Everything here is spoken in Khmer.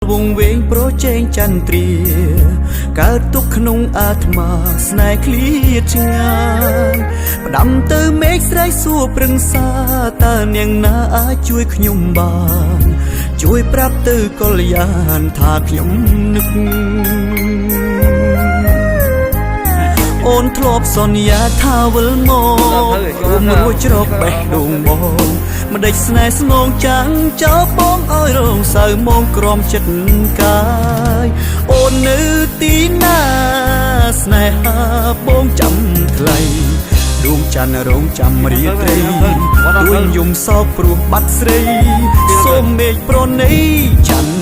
វងវែងប្រជែងចន្ទ្រាកើតទុកក្នុងអាត្មាស្នេហ៍ឃ្លាតឆ្ងាយផ្ដាំទៅមេឃស្រីសួរប្រឹងសាតើនាងណាអាចជួយខ្ញុំបានជួយប្រាប់ទៅកល្យានថាខ្ញុំនឹកអូនធ្លាប់សន្យាថាវិលមករួមរួចជ្រកបេះដូងបងមិនដេចស្នេហ៍ស្នងចាំងចោលបងឲ្យរងសៅមកក្រំចិត្តកាយអូននៅទីណាស្នេហាបងចាំថ្លៃដួងច័ន្ទរងចាំរាត្រីទួញយំសោកព្រោះបាត់ស្រីសូមមេឃប្រណីច័ន្ទ